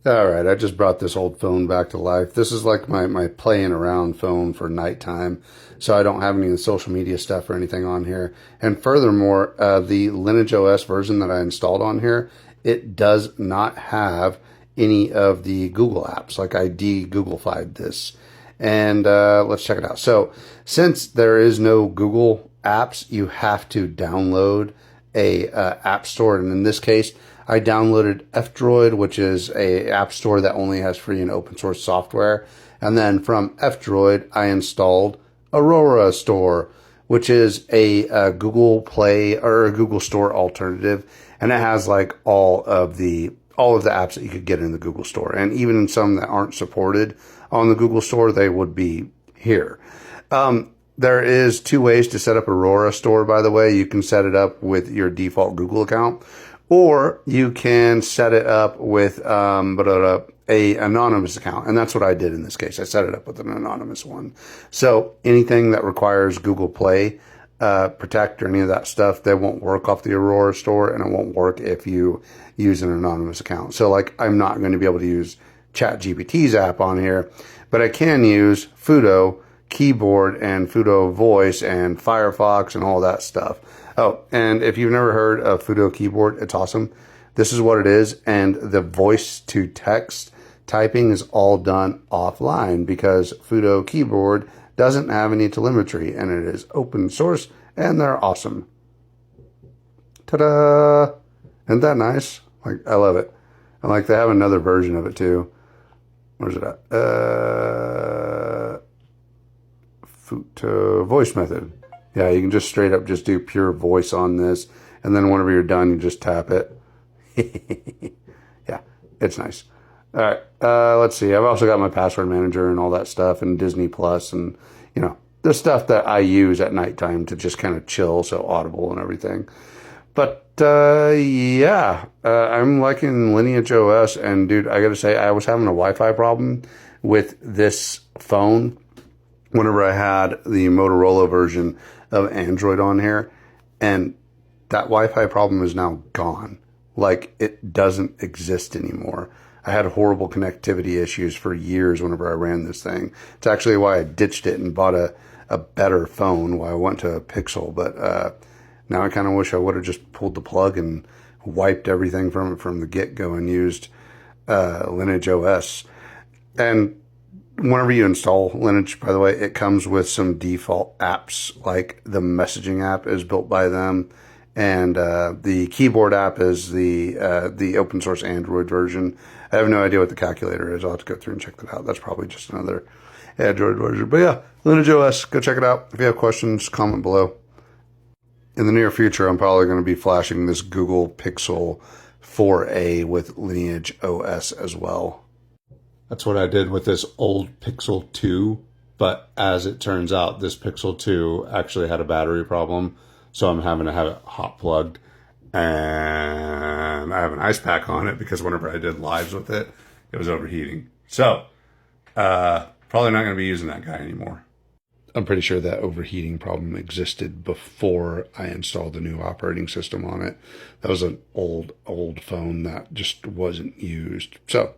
All right, I just brought this old phone back to life. This is like my playing around phone for nighttime, so I don't have any of the social media stuff or anything on here. And furthermore, the Lineage OS version that I installed on here, it does not have any of the Google apps. Like I de-Googlified this. And let's check it out. So since there is no Google apps, you have to download a app store. And in this case, I downloaded F-Droid, which is a app store that only has free and open source software. And then from F-Droid, I installed Aurora Store, which is a Google Play or a Google Store alternative. And it has like all of the apps that you could get in the Google Store. And even in some that aren't supported on the Google Store, they would be here. There is two ways to set up Aurora Store, by the way. You can set it up with your default Google account, or you can set it up with a anonymous account. And that's what I did in this case. I set it up with an anonymous one. So anything that requires Google Play Protect or any of that stuff, they won't work off the Aurora Store, and it won't work if you use an anonymous account. So like I'm not going to be able to use ChatGPT's app on here, but I can use Fudo Keyboard and Fudo Voice and Firefox and all that stuff. Oh, and if you've never heard of Fudo Keyboard, it's awesome. This is what it is, and the voice to text typing is all done offline because Fudo Keyboard doesn't have any telemetry, and it is open source, and they're awesome. Ta-da! Isn't that nice? Like, I love it. And like they have another version of it too. Where's it at? Voice method. Yeah, you can just straight up just do pure voice on this, and then whenever you're done, you just tap it. Yeah, it's nice. All right, let's see. I've also got my password manager and all that stuff, and Disney Plus, and you know the stuff that I use at nighttime to just kind of chill, so Audible and everything. But yeah, I'm liking Lineage OS, and dude, I gotta say, I was having a Wi-Fi problem with this phone whenever I had the Motorola version of Android on here, and that Wi-Fi problem is now gone. Like, it doesn't exist anymore. I had horrible connectivity issues for years whenever I ran this thing. It's actually why I ditched it and bought a better phone, why I went to a Pixel, but now I kind of wish I would have just pulled the plug and wiped everything from it from the get-go and used Lineage OS. And whenever you install Lineage, by the way, it comes with some default apps, like the messaging app is built by them, and the keyboard app is the open source Android version. I have no idea what the calculator is. I'll have to go through and check that out. That's probably just another Android version. But yeah, Lineage OS, go check it out. If you have questions, comment below. In the near future, I'm probably going to be flashing this Google Pixel 4a with Lineage OS as well. That's what I did with this old Pixel 2, but as it turns out, this Pixel 2 actually had a battery problem, so I'm having to have it hot plugged, and I have an ice pack on it because whenever I did lives with it, it was overheating. So, probably not going to be using that guy anymore. I'm pretty sure that overheating problem existed before I installed the new operating system on it. That was an old phone that just wasn't used. So